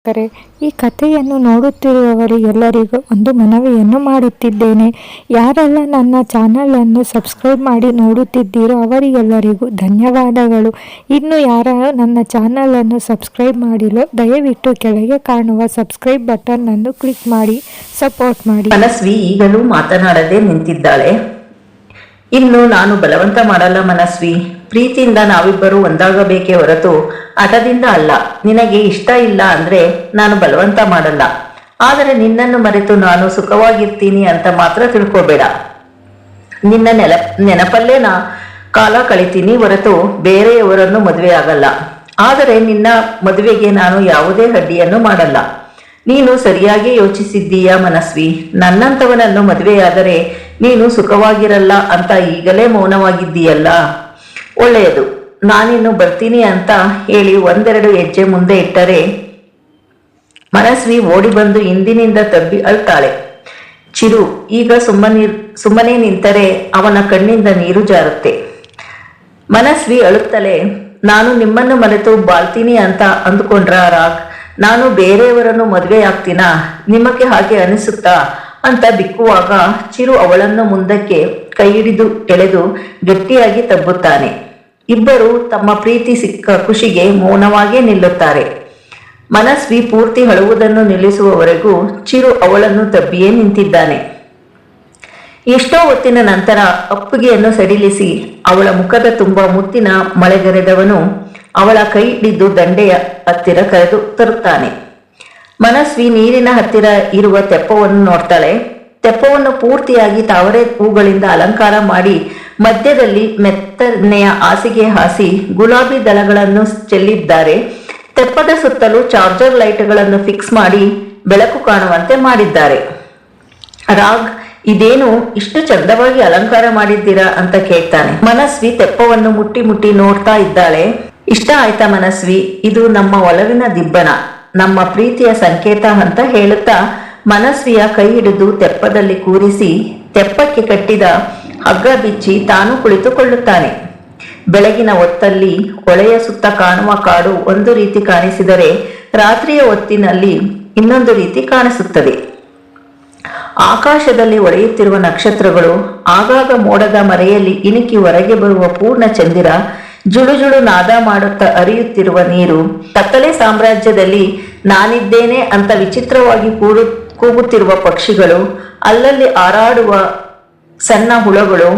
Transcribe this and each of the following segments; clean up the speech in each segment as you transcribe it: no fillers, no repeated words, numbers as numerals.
ವೀಕ್ಷಕರೇ, ಈ ಕಥೆಯನ್ನು ನೋಡುತ್ತಿರುವವರಿಗೆಲ್ಲರಿಗೂ ಒಂದು ಮನವಿಯನ್ನು ಮಾಡುತ್ತಿದ್ದೇನೆ. ಯಾರೆಲ್ಲ ನನ್ನ ಚಾನಲನ್ನು ಸಬ್ಸ್ಕ್ರೈಬ್ ಮಾಡಿ ನೋಡುತ್ತಿದ್ದೀರೋ ಅವರಿಗೆಲ್ಲರಿಗೂ ಧನ್ಯವಾದಗಳು. ಇನ್ನು ಯಾರು ನನ್ನ ಚಾನಲನ್ನು ಸಬ್ಸ್ಕ್ರೈಬ್ ಮಾಡಿಲ್ಲ, ದಯವಿಟ್ಟು ಕೆಳಗೆ ಕಾಣುವ ಸಬ್ಸ್ಕ್ರೈಬ್ ಬಟನ್ ಅನ್ನು ಕ್ಲಿಕ್ ಮಾಡಿ ಸಪೋರ್ಟ್ ಮಾಡಿ. ಮನಸ್ವಿ ಈಗಲೂ ಮಾತನಾಡದೆ ನಿಂತಿದ್ದಾಳೆ. ಇನ್ನು ನಾನು ಬಲವಂತ ಮಾಡಲ್ಲ ಮನಸ್ವಿ, ಪ್ರೀತಿಯಿಂದ ನಾವಿಬ್ಬರು ಒಂದಾಗಬೇಕೇ ಹೊರತು ಹಠದಿಂದ ಅಲ್ಲ. ನಿನಗೆ ಇಷ್ಟ ಇಲ್ಲ ಅಂದ್ರೆ ನಾನು ಬಲವಂತ ಮಾಡಲ್ಲ. ಆದರೆ ನಿನ್ನನ್ನು ಮರೆತು ನಾನು ಸುಖವಾಗಿರ್ತೀನಿ ಅಂತ ಮಾತ್ರ ತಿಳ್ಕೋಬೇಡ. ನಿನ್ನ ನೆನಪಲ್ಲೇ ನಾ ಕಾಲ ಕಳಿತೀನಿ ಹೊರತು ಬೇರೆಯವರನ್ನು ಮದುವೆ ಆಗಲ್ಲ. ಆದರೆ ನಿನ್ನ ಮದುವೆಗೆ ನಾನು ಯಾವುದೇ ಅಡ್ಡಿಯನ್ನು ಮಾಡಲ್ಲ. ನೀನು ಸರಿಯಾಗಿ ಯೋಚಿಸಿದ್ದೀಯಾ ಮನಸ್ವಿ. ನನ್ನಂಥವನನ್ನು ಮದುವೆಯಾದರೆ ನೀನು ಸುಖವಾಗಿರಲ್ಲ ಅಂತ ಈಗಲೇ ಮೌನವಾಗಿದ್ದೀಯಲ್ಲ. ಒಳ್ಳೆಯದು, ನಾನಿನ್ನು ಬರ್ತೀನಿ ಅಂತ ಹೇಳಿ ಒಂದೆರಡು ಹೆಜ್ಜೆ ಮುಂದೆ ಇಟ್ಟರೆ ಮನಸ್ವಿ ಓಡಿ ಬಂದು ಹಿಂದಿನಿಂದ ತಬ್ಬಿ ಅಳ್ತಾಳೆ. ಚಿರು ಈಗ ಸುಮ್ಮನೆ ನಿಂತರೆ ಅವನ ಕಣ್ಣಿಂದ ನೀರು ಜಾರುತ್ತೆ. ಮನಸ್ವಿ ಅಳುತ್ತಲೇ, ನಾನು ನಿಮ್ಮನ್ನು ಮರೆತು ಬಾಳ್ತೀನಿ ಅಂತ ಅಂದುಕೊಂಡ್ರ ರಾಗ್? ನಾನು ಬೇರೆಯವರನ್ನು ಮದುವೆ ಆಗ್ತೀನಾ? ನಿಮಗೆ ಹಾಗೆ ಅನಿಸುತ್ತಾ ಅಂತ ಬಿಕ್ಕುವಾಗ ಚಿರು ಅವಳನ್ನು ಮುಂದಕ್ಕೆ ಕೈ ಹಿಡಿದು ಎಳೆದು ಗಟ್ಟಿಯಾಗಿ ತಬ್ಬುತ್ತಾನೆ. ಇಬ್ಬರು ತಮ್ಮ ಪ್ರೀತಿ ಸಿಕ್ಕ ಖುಷಿಗೆ ಮೌನವಾಗೇ ನಿಲ್ಲುತ್ತಾರೆ. ಮನಸ್ವಿ ಪೂರ್ತಿ ಅಳುವುದನ್ನು ನಿಲ್ಲಿಸುವವರೆಗೂ ಚಿರು ಅವಳನ್ನು ತಬ್ಬಿಯೇ ನಿಂತಿದ್ದಾನೆ. ಎಷ್ಟೋ ಹೊತ್ತಿನ ನಂತರ ಅಪ್ಪುಗೆಯನ್ನು ಸಡಿಲಿಸಿ ಅವಳ ಮುಖದ ತುಂಬ ಮುತ್ತಿನ ಮಳೆಗರೆದವನು ಅವಳ ಕೈ ಹಿಡಿದು ದಂಡೆಯ ಹತ್ತಿರ ಕರೆದು ತರುತ್ತಾನೆ. ಮನಸ್ವಿ ನೀರಿನ ಹತ್ತಿರ ಇರುವ ತೆಪ್ಪವನ್ನು ನೋಡ್ತಾಳೆ. ತೆಪ್ಪವನ್ನು ಪೂರ್ತಿಯಾಗಿ ತಾವರೆ ಹೂಗಳಿಂದ ಅಲಂಕಾರ ಮಾಡಿ ಮಧ್ಯದಲ್ಲಿ ಮೆತ್ತನೆಯ ಹಾಸಿಗೆ ಹಾಸಿ ಗುಲಾಬಿ ದಳಗಳನ್ನು ಚೆಲ್ಲಿದ್ದಾರೆ. ತೆಪ್ಪದ ಸುತ್ತಲೂ ಚಾರ್ಜರ್ ಲೈಟ್ಗಳನ್ನು ಫಿಕ್ಸ್ ಮಾಡಿ ಬೆಳಕು ಕಾಣುವಂತೆ ಮಾಡಿದ್ದಾರೆ. ರಾಗ್, ಇದೇನು ಇಷ್ಟು ಚಂದವಾಗಿ ಅಲಂಕಾರ ಮಾಡಿದ್ದೀರಾ ಅಂತ ಕೇಳ್ತಾನೆ. ಮನಸ್ವಿ ತೆಪ್ಪವನ್ನು ಮುಟ್ಟಿ ಮುಟ್ಟಿ ನೋಡ್ತಾ ಇದ್ದಾಳೆ. ಇಷ್ಟ ಆಯ್ತಾ ಮನಸ್ವಿ? ಇದು ನಮ್ಮ ಒಲವಿನ ದಿಬ್ಬಣ, ನಮ್ಮ ಪ್ರೀತಿಯ ಸಂಕೇತ ಅಂತ ಹೇಳುತ್ತಾ ಮನಸ್ವಿಯ ಕೈ ಹಿಡಿದು ತೆಪ್ಪದಲ್ಲಿ ಕೂರಿಸಿ ತೆಪ್ಪಕ್ಕೆ ಕಟ್ಟಿದ ಹಗ್ಗ ಬಿಚ್ಚಿ ತಾನು ಕುಳಿತುಕೊಳ್ಳುತ್ತಾನೆ. ಬೆಳಗಿನ ಹೊತ್ತಲ್ಲಿ ಹೊಳೆಯ ಸುತ್ತ ಕಾಣುವ ಕಾಡು ಒಂದು ರೀತಿ ಕಾಣಿಸಿದರೆ ರಾತ್ರಿಯ ಹೊತ್ತಿನಲ್ಲಿ ಇನ್ನೊಂದು ರೀತಿ ಕಾಣಿಸುತ್ತದೆ. ಆಕಾಶದಲ್ಲಿ ಹೊಳೆಯುತ್ತಿರುವ ನಕ್ಷತ್ರಗಳು, ಆಗಾಗ ಮೋಡದ ಮರೆಯಲ್ಲಿ ಇಣುಕಿ ಹೊರಗೆ ಬರುವ ಪೂರ್ಣ ಚಂದಿರ, ಜುಳು ಜುಳು ನಾದ ಮಾಡುತ್ತಾ ಹರಿಯುತ್ತಿರುವ ನೀರು, ಕತ್ತಲೆ ಸಾಮ್ರಾಜ್ಯದಲ್ಲಿ ನಾನಿದ್ದೇನೆ ಅಂತ ವಿಚಿತ್ರವಾಗಿ ಕೂಗುತ್ತಿರುವ ಪಕ್ಷಿಗಳು, ಅಲ್ಲಲ್ಲಿ ಹಾರಾಡುವ ಸಣ್ಣ ಹುಳಗಳು,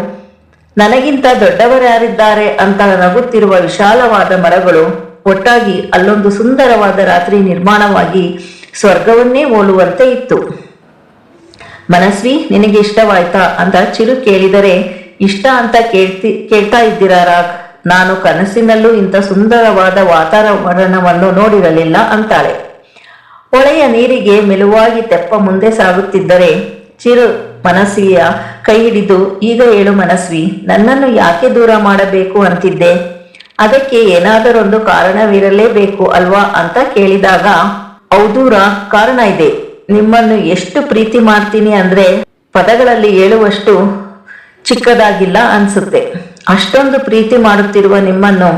ನನಗಿಂತ ದೊಡ್ಡವರ್ಯಾರಿದ್ದಾರೆ ಅಂತ ನಗುತ್ತಿರುವ ವಿಶಾಲವಾದ ಮರಗಳು, ಒಟ್ಟಾಗಿ ಅಲ್ಲೊಂದು ಸುಂದರವಾದ ರಾತ್ರಿ ನಿರ್ಮಾಣವಾಗಿ ಸ್ವರ್ಗವನ್ನೇ ಹೋಲುವಂತೆ ಇತ್ತು. ಮನಸ್ವಿ, ನಿನಗೆ ಇಷ್ಟವಾಯ್ತಾ ಅಂತ ಚಿರು ಕೇಳಿದರೆ, ಇಷ್ಟ ಅಂತ ಕೇಳ್ತಾ ಇದ್ದೀರಾ ರಾಗ್? ನಾನು ಕನಸಿನಲ್ಲೂ ಇಂಥ ಸುಂದರವಾದ ವಾತಾವರಣವನ್ನು ನೋಡಿರಲಿಲ್ಲ ಅಂತಾಳೆ. ಹೊಳೆಯ ನೀರಿಗೆ ಮೆಲುವಾಗಿ ತೆಪ್ಪ ಮುಂದೆ ಸಾಗುತ್ತಿದ್ದರೆ ಚಿರು ಮನಸ್ವಿಯ ಕೈ ಹಿಡಿದು, ಈಗ ಹೇಳು ಮನಸ್ವಿ, ನನ್ನನ್ನು ಯಾಕೆ ದೂರ ಮಾಡಬೇಕು ಅಂತಿದ್ದೆ? ಅದಕ್ಕೆ ಏನಾದರೊಂದು ಕಾರಣವಿರಲೇಬೇಕು ಅಲ್ವಾ ಅಂತ ಕೇಳಿದಾಗ, ಹೌದು ರಾಗ್, ಕಾರಣ ಇದೆ. ನಿಮ್ಮನ್ನು ಎಷ್ಟು ಪ್ರೀತಿ ಮಾಡ್ತೀನಿ ಅಂದ್ರೆ ಪದಗಳಲ್ಲಿ ಹೇಳುವಷ್ಟು ಚಿಕ್ಕದಾಗಿಲ್ಲ ಅನ್ಸುತ್ತೆ. ಅಷ್ಟೊಂದು ಪ್ರೀತಿ ಮಾಡುತ್ತಿರುವ ನಿಮ್ಮನ್ನು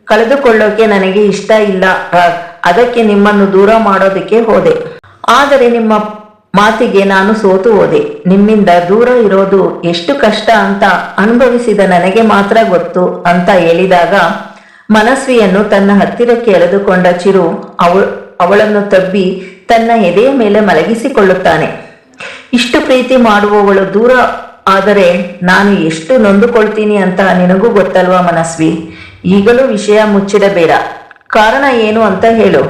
ಕಳೆದುಕೊಳ್ಳೋಕೆ ನನಗೆ ಇಷ್ಟ ಇಲ್ಲ ರಾಗ್. ಅದಕ್ಕೆ ನಿಮ್ಮನ್ನು ದೂರ ಮಾಡೋದಕ್ಕೆ ಹೋದೆ. ಆದರೆ ನಿಮ್ಮ ಮಾತಿಗೆ ನಾನು ಸೋತು ಹೋದೆ. ನಿಮ್ಮಿಂದ ದೂರ ಇರೋದು ಎಷ್ಟು ಕಷ್ಟ ಅಂತ ಅನುಭವಿಸಿದ ನನಗೆ ಮಾತ್ರ ಗೊತ್ತು ಅಂತ ಹೇಳಿದಾಗ ಮನಸ್ವಿಯನ್ನು ತನ್ನ ಹತ್ತಿರಕ್ಕೆ ಎಳೆದುಕೊಂಡ ಚಿರು ಅವಳನ್ನು ತಬ್ಬಿ ತನ್ನ ಎದೆಯ ಮೇಲೆ ಮಲಗಿಸಿಕೊಳ್ಳುತ್ತಾನೆ. ಇಷ್ಟು ಪ್ರೀತಿ ಮಾಡುವವಳು ದೂರ ಆದರೆ ನಾನು ಎಷ್ಟು ನೊಂದುಕೊಳ್ತೀನಿ ಅಂತ ನಿನಗೂ ಗೊತ್ತಲ್ವಾ ಮನಸ್ವಿ? ಈಗಲೂ ವಿಷಯ ಮುಚ್ಚಿಡಬೇಡ. ಕಾರಣ ಏನು ಅಂತ ಹೇಳು,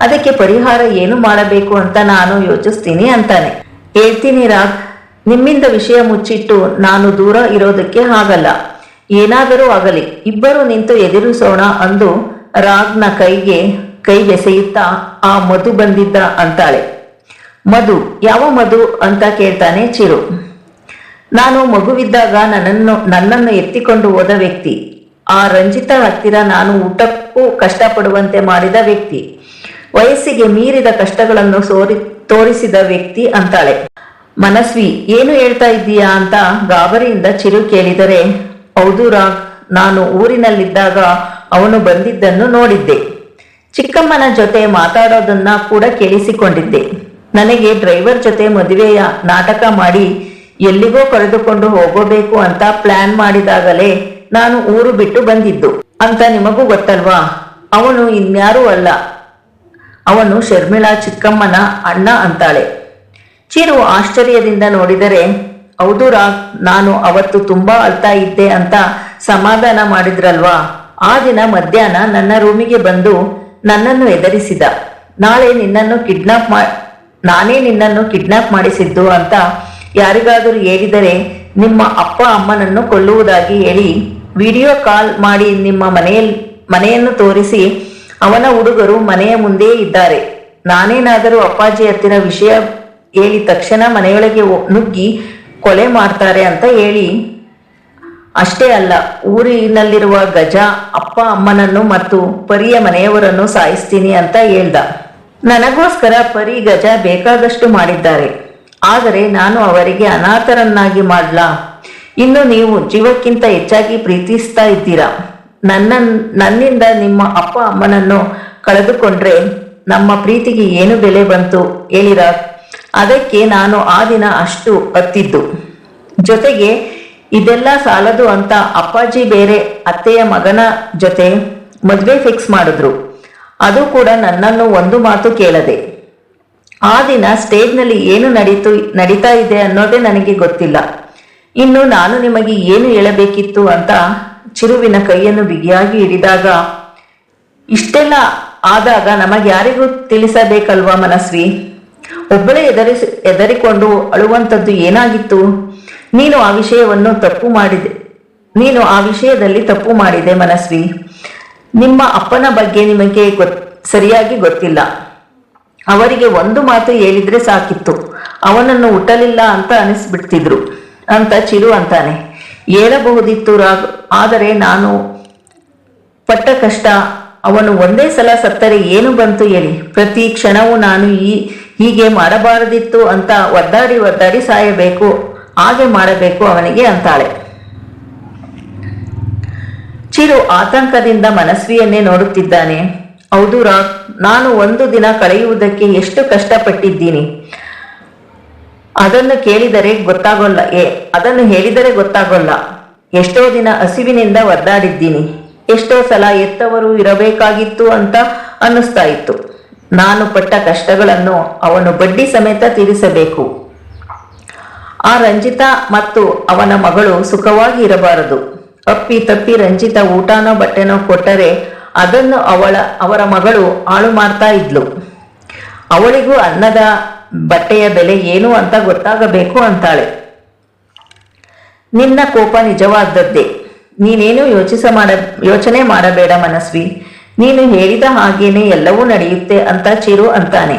ಅದಕ್ಕೆ ಪರಿಹಾರ ಏನು ಮಾಡಬೇಕು ಅಂತ ನಾನು ಯೋಚಿಸ್ತೀನಿ ಅಂತಾನೆ. ಹೇಳ್ತೀನಿ ರಾಗ್, ನಿಮ್ಮಿಂದ ವಿಷಯ ಮುಚ್ಚಿಟ್ಟು ನಾನು ದೂರ ಇರೋದಕ್ಕೆ ಆಗಲ್ಲ. ಏನಾದರೂ ಆಗಲಿ, ಇಬ್ಬರು ನಿಂತು ಎದುರಿಸೋಣ ಅಂದು ರಾಗ್ನ ಕೈಗೆ ಕೈ ಬೆಸೆಯುತ್ತಾ, ಆ ಮಧು ಬಂದಿದ್ದ ಅಂತಾಳೆ. ಮಧು? ಯಾವ ಮಧು ಅಂತ ಕೇಳ್ತಾನೆ ಚಿರು. ನಾನು ಮಗುವಿದ್ದಾಗ ನನ್ನನ್ನು ಎತ್ತಿಕೊಂಡು ಹೋದ ವ್ಯಕ್ತಿ. ಆ ರಂಜಿತಾ ಹತ್ತಿರ ನಾನು ಊಟಕ್ಕೂ ಕಷ್ಟಪಡುವಂತೆ ಮಾಡಿದ ವ್ಯಕ್ತಿ. ವಯಸ್ಸಿಗೆ ಮೀರಿದ ಕಷ್ಟಗಳನ್ನು ತೋರಿಸಿದ ವ್ಯಕ್ತಿ ಅಂತಾಳೆ. ಮನಸ್ವಿ, ಏನು ಹೇಳ್ತಾ ಇದ್ದೀಯಾ ಅಂತ ಗಾಬರಿಯಿಂದ ಚಿರು ಕೇಳಿದರೆ, ಹೌದು ರಾಗ್, ನಾನು ಊರಿನಲ್ಲಿದ್ದಾಗ ಅವನು ಬಂದಿದ್ದನ್ನು ನೋಡಿದ್ದೆ. ಚಿಕ್ಕಮ್ಮನ ಜೊತೆ ಮಾತಾಡೋದನ್ನ ಕೂಡ ಕೇಳಿಸಿಕೊಂಡಿದ್ದೆ. ನನಗೆ ಡ್ರೈವರ್ ಜೊತೆ ಮದುವೆಯ ನಾಟಕ ಮಾಡಿ ಎಲ್ಲಿಗೋ ಕರೆದುಕೊಂಡು ಹೋಗಬೇಕು ಅಂತ ಪ್ಲಾನ್ ಮಾಡಿದಾಗಲೇ ನಾನು ಊರು ಬಿಟ್ಟು ಬಂದಿದ್ದು ಅಂತ ನಿಮಗೂ ಗೊತ್ತಲ್ವಾ. ಅವನು ಇನ್ಯಾರೂ ಅಲ್ಲ, ಅವನು ಶರ್ಮಿಳಾ ಚಿಕ್ಕಮ್ಮನ ಅಣ್ಣ ಅಂತಾಳೆ. ಚಿರು ಆಶ್ಚರ್ಯದಿಂದ ನೋಡಿದರೆ, ಹೌದು ರಾಗ್, ನಾನು ಅವತ್ತು ತುಂಬಾ ಅಳ್ತಾ ಇದ್ದೆ ಅಂತ ಸಮಾಧಾನ ಮಾಡಿದ್ರಲ್ವಾ. ಆ ದಿನ ಮಧ್ಯಾಹ್ನ ನನ್ನ ರೂಮಿಗೆ ಬಂದು ನನ್ನನ್ನು ಎದುರಿಸಿದ. ನಾನೇ ನಿನ್ನನ್ನು ಕಿಡ್ನಾಪ್ ಮಾಡಿಸಿದ್ದು ಅಂತ ಯಾರಿಗಾದರೂ ಹೇಳಿದರೆ ನಿಮ್ಮ ಅಪ್ಪ ಅಮ್ಮನನ್ನು ಕೊಲ್ಲುವುದಾಗಿ ಹೇಳಿ ವಿಡಿಯೋ ಕಾಲ್ ಮಾಡಿ ನಿಮ್ಮ ಮನೆಯನ್ನು ತೋರಿಸಿ ಅವನ ಹುಡುಗರು ಮನೆಯ ಮುಂದೆಯೇ ಇದ್ದಾರೆ. ನಾನೇನಾದರೂ ಅಪ್ಪಾಜಿ ಹತ್ತಿರ ವಿಷಯ ಹೇಳಿ ತಕ್ಷಣ ಮನೆಯೊಳಗೆ ನುಗ್ಗಿ ಕೊಲೆ ಮಾಡ್ತಾರೆ ಅಂತ ಹೇಳಿ, ಅಷ್ಟೇ ಅಲ್ಲ, ಊರಿನಲ್ಲಿರುವ ಗಜ ಅಪ್ಪ ಅಮ್ಮನನ್ನು ಮತ್ತು ಪರಿಯ ಮನೆಯವರನ್ನು ಸಾಯಿಸ್ತೀನಿ ಅಂತ ಹೇಳ್ದ. ನನಗೋಸ್ಕರ ಪರಿ ಗಜ ಬೇಕಾದಷ್ಟು ಮಾಡಿದ್ದಾರೆ. ಆದರೆ ನಾನು ಅವರಿಗೆ ಅನಾಥರನ್ನಾಗಿ ಮಾಡ್ಲಾ? ಇನ್ನು ನೀವು ಜೀವಕ್ಕಿಂತ ಹೆಚ್ಚಾಗಿ ಪ್ರೀತಿಸ್ತಾ ಇದ್ದೀರಾ. ನನ್ನಿಂದ ನಿಮ್ಮ ಅಪ್ಪ ಅಮ್ಮನನ್ನು ಕಳೆದುಕೊಂಡ್ರೆ ನಮ್ಮ ಪ್ರೀತಿಗೆ ಏನು ಬೆಲೆ ಬಂತು ಹೇಳಿರ? ಅದಕ್ಕೆ ನಾನು ಆ ದಿನ ಅಷ್ಟು ಅತ್ತಿದ್ದು. ಜೊತೆಗೆ ಇದೆಲ್ಲ ಸಾಲದು ಅಂತ ಅಪ್ಪಾಜಿ ಬೇರೆ ಅತ್ತೆಯ ಮಗನ ಜೊತೆ ಮದುವೆ ಫಿಕ್ಸ್ ಮಾಡಿದ್ರು. ಅದು ಕೂಡ ನನ್ನನ್ನು ಒಂದು ಮಾತು ಕೇಳದೆ. ಆ ದಿನ ಸ್ಟೇಜ್ನಲ್ಲಿ ಏನು ನಡೀತಾ ಇದೆ ಅನ್ನೋದೇ ನನಗೆ ಗೊತ್ತಿಲ್ಲ. ಇನ್ನು ನಾನು ನಿಮಗೆ ಏನು ಹೇಳಬೇಕಿತ್ತು ಅಂತ ಚಿರುವಿನ ಕೈಯನ್ನು ಬಿಗಿಯಾಗಿ ಹಿಡಿದಾಗ, ಇಷ್ಟೆಲ್ಲ ಆದಾಗ ನಮಗ್ಯಾರಿಗೂ ತಿಳಿಸಬೇಕಲ್ವಾ ಮನಸ್ವಿ? ಒಬ್ಬಳೇ ಎದರಿಕೊಂಡು ಅಳುವಂಥದ್ದು ಏನಾಗಿತ್ತು? ನೀನು ಆ ವಿಷಯದಲ್ಲಿ ತಪ್ಪು ಮಾಡಿದೆ ಮನಸ್ವಿ. ನಿಮ್ಮ ಅಪ್ಪನ ಬಗ್ಗೆ ನಿಮಗೆ ಸರಿಯಾಗಿ ಗೊತ್ತಿಲ್ಲ. ಅವರಿಗೆ ಒಂದು ಮಾತು ಹೇಳಿದ್ರೆ ಸಾಕಿತ್ತು, ಅವನನ್ನು ಹುಟ್ಟಲಿಲ್ಲ ಅಂತ ಅನಿಸ್ಬಿಡ್ತಿದ್ರು ಅಂತ ಚಿರು ಅಂತಾನೆ. ಹೇಳಬಹುದಿತ್ತು ರಾಗ್, ಆದರೆ ನಾನು ಪಟ್ಟ ಕಷ್ಟ. ಅವನು ಒಂದೇ ಸಲ ಸತ್ತರೆ ಏನು ಬಂತು ಹೇಳಿ? ಪ್ರತಿ ಕ್ಷಣವೂ ನಾನು ಹೀಗೆ ಮಾಡಬಾರದಿತ್ತು ಅಂತ ಒದ್ದಾಡಿ ಸಾಯಬೇಕು, ಹಾಗೆ ಮಾಡಬೇಕು ಅವನಿಗೆ ಅಂತಾಳೆ. ಚಿರು ಆತಂಕದಿಂದ ಮನಸ್ವಿಯನ್ನೇ ನೋಡುತ್ತಿದ್ದಾನೆ. ಹೌದು ರಾಗ್, ನಾನು ಒಂದು ದಿನ ಕಳೆಯುವುದಕ್ಕೆ ಎಷ್ಟು ಕಷ್ಟಪಟ್ಟಿದ್ದೀನಿ. ಅದನ್ನು ಹೇಳಿದರೆ ಗೊತ್ತಾಗೋಲ್ಲ. ಎಷ್ಟೋ ದಿನ ಹಸಿವಿನಿಂದ ಒದ್ದಾಡಿದ್ದೀನಿ. ಎಷ್ಟೋ ಸಲ ಎತ್ತವರು ಇರಬೇಕಾಗಿತ್ತು ಅಂತ ಅನ್ನಿಸ್ತಾ ಇತ್ತು. ನಾನು ಪಟ್ಟ ಕಷ್ಟಗಳನ್ನು ಅವನು ಬಡ್ಡಿ ಸಮೇತ ತೀರಿಸಬೇಕು. ಆ ರಂಜಿತಾ ಮತ್ತು ಅವನ ಮಗಳು ಸುಖವಾಗಿ ಇರಬಾರದು. ಅಪ್ಪಿ ತಪ್ಪಿ ರಂಜಿತಾ ಊಟನೋ ಬಟ್ಟೆನೋ ಕೊಟ್ಟರೆ ಅದನ್ನು ಅವರ ಮಗಳು ಹಾಳು ಮಾಡ್ತಾ ಇದ್ಲು. ಅವಳಿಗೂ ಅನ್ನದ ಬಟ್ಟೆಯ ಬೆಲೆ ಏನು ಅಂತ ಗೊತ್ತಾಗಬೇಕು ಅಂತಾಳೆ. ನಿನ್ನ ಕೋಪ ನಿಜವಾದದ್ದೇ. ನೀನೇನು ಯೋಚನೆ ಮಾಡಬೇಡ ಮನಸ್ವಿ. ನೀನು ಹೇಳಿದ ಹಾಗೇನೆ ಎಲ್ಲವೂ ನಡೆಯುತ್ತೆ ಅಂತ ಚಿರು ಅಂತಾನೆ.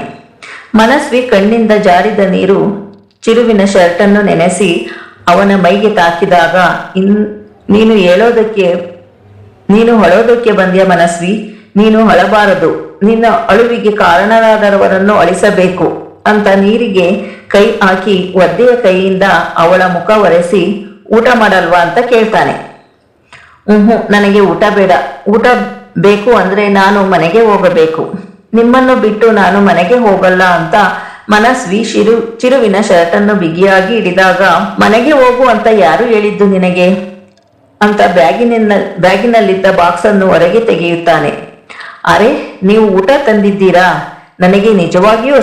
ಮನಸ್ವಿ ಕಣ್ಣಿಂದ ಜಾರಿದ ನೀರು ಚಿರುವಿನ ಶರ್ಟನ್ನು ನೆನೆಸಿ ಅವನ ಮೈಗೆ ತಾಕಿದಾಗ, ನೀನು ಹೊಳೋದಕ್ಕೆ ಬಂದ್ಯ ಮನಸ್ವಿ. ನೀನು ಹೊಳಬಾರದು. ನಿನ್ನ ಅಳುವಿಗೆ ಕಾರಣರಾದವರನ್ನು ಅಳಿಸಬೇಕು ಅಂತ ನೀರಿಗೆ ಕೈ ಹಾಕಿ ಒದ್ದೆಯ ಕೈಯಿಂದ ಅವಳ ಮುಖ ಒರೆಸಿ, ಊಟ ಮಾಡಲ್ವಾ ಅಂತ ಕೇಳ್ತಾನೆ. ನನಗೆ ಊಟ ಬೇಡ. ಊಟ ಬೇಕು ಅಂದ್ರೆ ನಾನು ಮನೆಗೆ ಹೋಗಬೇಕು. ನಿಮ್ಮನ್ನು ಬಿಟ್ಟು ನಾನು ಮನೆಗೆ ಹೋಗಲ್ಲ ಅಂತ ಮನಸ್ವಿ ಚಿರುವಿನ ಶರ್ಟನ್ನು ಬಿಗಿಯಾಗಿ ಹಿಡಿದಾಗ, ಮನೆಗೆ ಹೋಗು ಅಂತ ಯಾರು ಹೇಳಿದ್ದು ನಿನಗೆ ಅಂತ ಬ್ಯಾಗಿನಲ್ಲಿದ್ದ ಬಾಕ್ಸ್ ಅನ್ನು ಹೊರಗೆ ತೆಗೆಯುತ್ತಾನೆ. ಅರೆ, ನೀವು ಊಟ ತಂದಿದ್ದೀರಾ? ನನಗೆ ನಿಜವಾಗಿಯೂ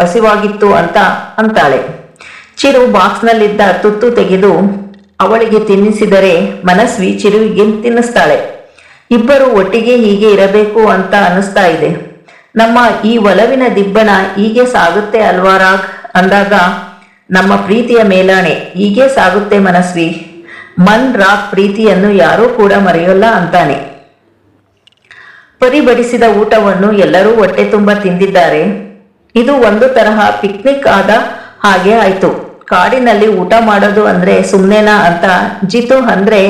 ಹಸಿವಾಗಿತ್ತು ಅಂತ ಅಂತಾಳೆ. ಚಿರು ಬಾಕ್ಸ್ನಲ್ಲಿದ್ದ ತುತ್ತು ತೆಗೆದು ಅವಳಿಗೆ ತಿನ್ನಿಸಿದರೆ ಮನಸ್ವಿ ಚಿರುವಿಗೆ ತಿನ್ನಿಸ್ತಾಳೆ. ಇಬ್ಬರು ಒಟ್ಟಿಗೆ ಹೀಗೆ ಇರಬೇಕು ಅಂತ ಅನ್ನಿಸ್ತಾ ಇದೆ. ನಮ್ಮ ಈ ಒಲವಿನ ದಿಬ್ಬಣ ಹೀಗೆ ಸಾಗುತ್ತೆ ಅಲ್ವಾ ರಾಗ್ ಅಂದಾಗ, ನಮ್ಮ ಪ್ರೀತಿಯ ಮೇಲಾಣೆ ಹೀಗೆ ಸಾಗುತ್ತೆ ಮನಸ್ವಿ. ರಾಗ್ ಪ್ರೀತಿಯನ್ನು ಯಾರೂ ಕೂಡ ಮರೆಯೋಲ್ಲ ಅಂತಾನೆ. ಪರಿಬಡಿಸಿದ ಊಟವನ್ನು ಎಲ್ಲರೂ ಹೊಟ್ಟೆ ತುಂಬ ತಿಂದಿದ್ದಾರೆ. ಇದು ಒಂದು ತರಹ ಪಿಕ್ನಿಕ್ ಆದ ಹಾಗೆ ಆಯ್ತು. ಕಾಡಿನಲ್ಲಿ ಊಟ ಮಾಡೋದು ಅಂದ್ರೆ ಸುಮ್ನೆನಾ ಅಂತ ಜಿತು ಅಂದ್ರೆ,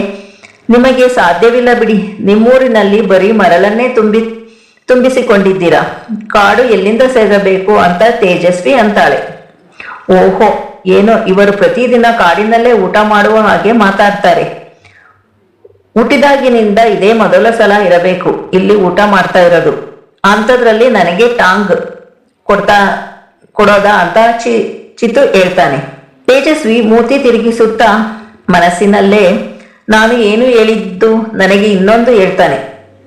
ನಿಮಗೆ ಸಾಧ್ಯವಿಲ್ಲ ಬಿಡಿ. ನಿಮ್ಮೂರಿನಲ್ಲಿ ಬರೀ ಮರಳನ್ನೇ ತುಂಬಿಸಿಕೊಂಡಿದ್ದೀರಾ. ಕಾಡು ಎಲ್ಲಿಂದ ಸೇರಬೇಕು ಅಂತ ತೇಜಸ್ವಿ ಅಂತಾಳೆ. ಓಹೋ, ಏನೋ ಇವರು ಪ್ರತಿದಿನ ಕಾಡಿನಲ್ಲೇ ಊಟ ಮಾಡುವ ಹಾಗೆ ಮಾತಾಡ್ತಾರೆ. ಹುಟ್ಟಿದಾಗಿನಿಂದ ಇದೇ ಮೊದಲ ಸಲ ಇರಬೇಕು ಇಲ್ಲಿ ಊಟ ಮಾಡ್ತಾ ಇರೋದು ಅಂಥದ್ರಲ್ಲಿ ನನಗೆ ಟಾಂಗ್ ಕೊಡೋದಾ ಅಂತ ಚಿತು ಹೇಳ್ತಾನೆ. ತೇಜಸ್ವಿ ಮೂತಿ ತಿರುಗಿಸುತ್ತಾ ಮನಸ್ಸಿನಲ್ಲೇ ನಾನು ಏನು ಹೇಳಿದ್ದು ನನಗೆ ಇನ್ನೊಂದು ಹೇಳ್ತಾನೆ,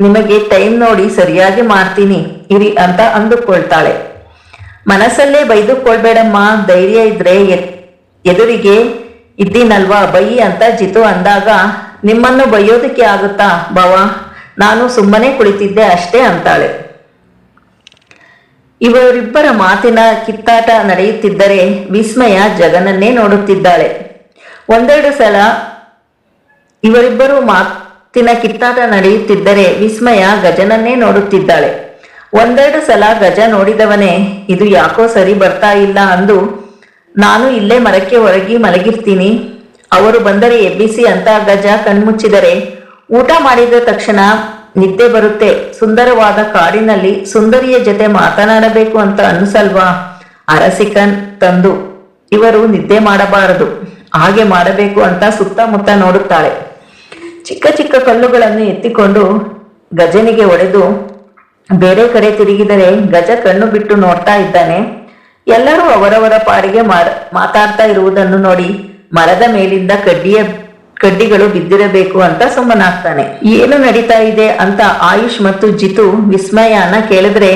ನಿಮಗೆ ಟೈಮ್ ನೋಡಿ ಸರಿಯಾಗಿ ಮಾಡ್ತೀನಿ ಇರಿ ಅಂತ ಅಂದುಕೊಳ್ತಾಳೆ. ಮನಸ್ಸಲ್ಲೇ ಬೈದುಕೊಳ್ಬೇಡಮ್ಮ, ಧೈರ್ಯ ಇದ್ರೆ ಎದುರಿಗೆ ಇದ್ದೀನಲ್ವಾ ಬೈ ಅಂತ ಜಿತು ಅಂದಾಗ, ನಿಮ್ಮನ್ನು ಬೈಯೋದಕ್ಕೆ ಆಗುತ್ತಾ ಬಾವ, ನಾನು ಸುಮ್ಮನೆ ಕುಳಿತಿದ್ದೆ ಅಷ್ಟೇ ಅಂತಾಳೆ. ಇವರಿಬ್ಬರ ಮಾತಿನ ಕಿತ್ತಾಟ ನಡೆಯುತ್ತಿದ್ದರೆ ವಿಸ್ಮಯ ಜಗನನ್ನೇ ನೋಡುತ್ತಿದ್ದಾಳೆ. ಒಂದೆರಡು ಸಲ ಇವರಿಬ್ಬರು ಮಾತಿನ ಕಿತ್ತಾಟ ನಡೆಯುತ್ತಿದ್ದರೆ ವಿಸ್ಮಯ ಗಜನನ್ನೇ ನೋಡುತ್ತಿದ್ದಾಳೆ. ಒಂದೆರಡು ಸಲ ಗಜ ನೋಡಿದವನೇ ಇದು ಯಾಕೋ ಸರಿ ಬರ್ತಾ ಇಲ್ಲ ಅಂದು, ನಾನು ಇಲ್ಲೇ ಮರಕ್ಕೆ ಹೊರಗಿ ಮಲಗಿರ್ತೀನಿ, ಅವರು ಬಂದರೆ ಎಬ್ಬಿಸಿ ಅಂತ ಗಜ ಕಣ್ಮುಚ್ಚಿದರೆ ಊಟ ಮಾಡಿದ ತಕ್ಷಣ ನಿದ್ದೆ ಬರುತ್ತೆ, ಸುಂದರವಾದ ಕಾಡಿನಲ್ಲಿ ಸುಂದರಿಯ ಜೊತೆ ಮಾತನಾಡಬೇಕು ಅಂತ ಅನ್ಸಲ್ವಾ, ಅರಸಿಕನ್ ತಂದು ಇವರು ನಿದ್ದೆ ಮಾಡಬಾರದು, ಹಾಗೆ ಮಾಡಬೇಕು ಅಂತ ಸುತ್ತಮುತ್ತ ನೋಡುತ್ತಾಳೆ. ಚಿಕ್ಕ ಚಿಕ್ಕ ಕಲ್ಲುಗಳನ್ನು ಎತ್ತಿಕೊಂಡು ಗಜನಿಗೆ ಹೊಡೆದು ಬೇರೆ ಕಡೆ ತಿರುಗಿದರೆ ಗಜ ಕಣ್ಣು ಬಿಟ್ಟು ನೋಡ್ತಾ ಇದ್ದಾನೆ. ಎಲ್ಲರೂ ಅವರವರ ಪಾಡಿಗೆ ಮಾತಾಡ್ತಾ ಇರುವುದನ್ನು ನೋಡಿ ಮರದ ಮೇಲಿಂದ ಕಡ್ಡಿಗಳು ಬಿದ್ದಿರಬೇಕು ಅಂತ ಸುಮ್ಮನಾಗ್ತಾನೆ. ಏನು ನಡೀತಾ ಇದೆ ಅಂತ ಆಯುಷ್ ಮತ್ತು ಜಿತು ವಿಸ್ಮಯನ ಕೇಳಿದ್ರೆ,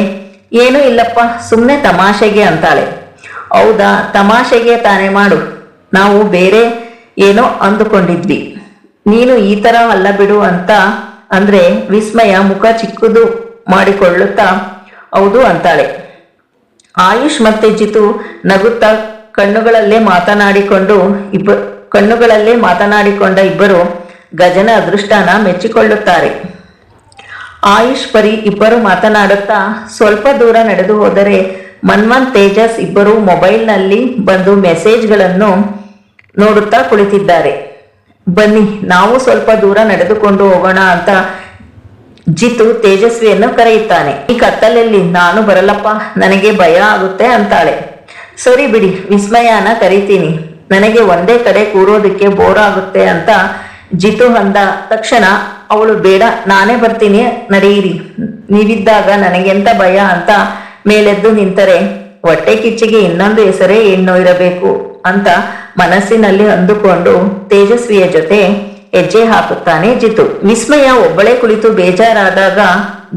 ಏನು ಇಲ್ಲಪ್ಪ ಸುಮ್ಮನೆ ತಮಾಷೆಗೆ ಅಂತಾಳೆ. ಹೌದಾ, ತಮಾಷೆಗೆ ತಾನೇ ಮಾಡು, ನಾವು ಬೇರೆ ಏನೋ ಅಂದುಕೊಂಡಿದ್ವಿ, ನೀನು ಈ ತರ ಅಲ್ಲ ಬಿಡು ಅಂತ ಅಂದ್ರೆ ವಿಸ್ಮಯ ಮುಖ ಚಿಕ್ಕದು ಮಾಡಿಕೊಳ್ಳುತ್ತಾ ಹೌದು ಅಂತಾಳೆ. ಆಯುಷ್ ಮತ್ತೆ ಜಿತು ನಗುತ್ತಾ ಕಣ್ಣುಗಳಲ್ಲೇ ಮಾತನಾಡಿಕೊಂಡ ಇಬ್ಬರು ಗಜನ ಅದೃಷ್ಟನ ಮೆಚ್ಚಿಕೊಳ್ಳುತ್ತಾರೆ. ಆಯುಷ್ ಪರಿ ಇಬ್ಬರು ಮಾತನಾಡುತ್ತಾ ಸ್ವಲ್ಪ ದೂರ ನಡೆದು ಹೋದರೆ ಮನ್ಮಥ್ ತೇಜಸ್ ಇಬ್ಬರು ಮೊಬೈಲ್ನಲ್ಲಿ ಬಂದು ಮೆಸೇಜ್ಗಳನ್ನು ನೋಡುತ್ತಾ ಕುಳಿತಿದ್ದಾರೆ. ಬನ್ನಿ ನಾವು ಸ್ವಲ್ಪ ದೂರ ನಡೆದುಕೊಂಡು ಹೋಗೋಣ ಅಂತ ಜಿತು ತೇಜಸ್ವಿಯನ್ನು ಕರೆಯುತ್ತಾನೆ. ಈ ಕತ್ತಲಲ್ಲಿ ನಾನು ಬರಲ್ಲಪ್ಪ, ನನಗೆ ಭಯ ಆಗುತ್ತೆ ಅಂತಾಳೆ. ಸರಿ ಬಿಡಿ, ವಿಸ್ಮಯನ ಕರಿತೀನಿ, ನನಗೆ ಒಂದೇ ಕಡೆ ಕೂರೋದಕ್ಕೆ ಬೋರ್ ಆಗುತ್ತೆ ಅಂತ ಜಿತು ಅಂದ ತಕ್ಷಣ ಅವಳು ಬೇಡ ನಾನೇ ಬರ್ತೀನಿ ನಡೆಯಿರಿ, ನೀವಿದ್ದಾಗ ನನಗೆಂತ ಭಯ ಅಂತ ಮೇಲೆದ್ದು ನಿಂತರೆ ಹೊಟ್ಟೆ ಕಿಚ್ಚಿಗೆ ಇನ್ನೊಂದು ಹೆಸರೇ ಹೆಣ್ಣು ಇರಬೇಕು ಅಂತ ಮನಸ್ಸಿನಲ್ಲಿ ಅಂದುಕೊಂಡು ತೇಜಸ್ವಿಯ ಜೊತೆ ಹೆಜ್ಜೆ ಹಾಕುತ್ತಾನೆ ಜಿತು. ವಿಸ್ಮಯ ಒಬ್ಬಳೇ ಕುಳಿತು ಬೇಜಾರಾದಾಗ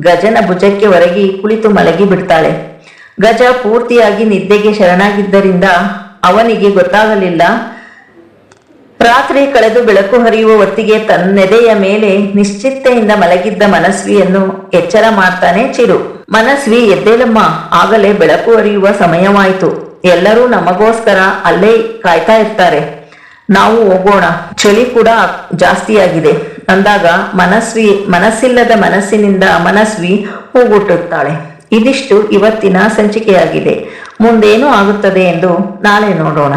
ಗಜನ ಭುಜಕ್ಕೆ ಹೊರಗಿ ಕುಳಿತು ಮಲಗಿ ಬಿಡ್ತಾಳೆ. ಗಜ ಪೂರ್ತಿಯಾಗಿ ನಿದ್ದೆಗೆ ಶರಣಾಗಿದ್ದರಿಂದ ಅವನಿಗೆ ಗೊತ್ತಾಗಲಿಲ್ಲ. ರಾತ್ರಿ ಕಳೆದು ಬೆಳಕು ಹರಿಯುವ ಹೊತ್ತಿಗೆ ತನ್ನೆದೆಯ ಮೇಲೆ ನಿಶ್ಚಿತ್ತೆಯಿಂದ ಮಲಗಿದ್ದ ಮನಸ್ವಿಯನ್ನು ಎಚ್ಚರ ಮಾಡ್ತಾನೆ ಚಿರು. ಮನಸ್ವಿ ಎದ್ದೇಳಮ್ಮ, ಆಗಲೇ ಬೆಳಕು ಹರಿಯುವ ಸಮಯವಾಯಿತು, ಎಲ್ಲರೂ ನಮಗೋಸ್ಕರ ಅಲ್ಲೇ ಕಾಯ್ತಾ ಇರ್ತಾರೆ, ನಾವು ಹೋಗೋಣ, ಚಳಿ ಕೂಡ ಜಾಸ್ತಿಯಾಗಿದೆ ಅಂದಾಗ ಮನಸ್ಸಿಲ್ಲದ ಮನಸ್ಸಿನಿಂದ ಮನಸ್ವಿ ಹೂಗುಟ್ಟುತ್ತಾಳೆ. ಇದಿಷ್ಟು ಇವತ್ತಿನ ಸಂಚಿಕೆಯಾಗಿದೆ. ಮುಂದೇನು ಆಗುತ್ತದೆ ಎಂದು ನಾಳೆ ನೋಡೋಣ.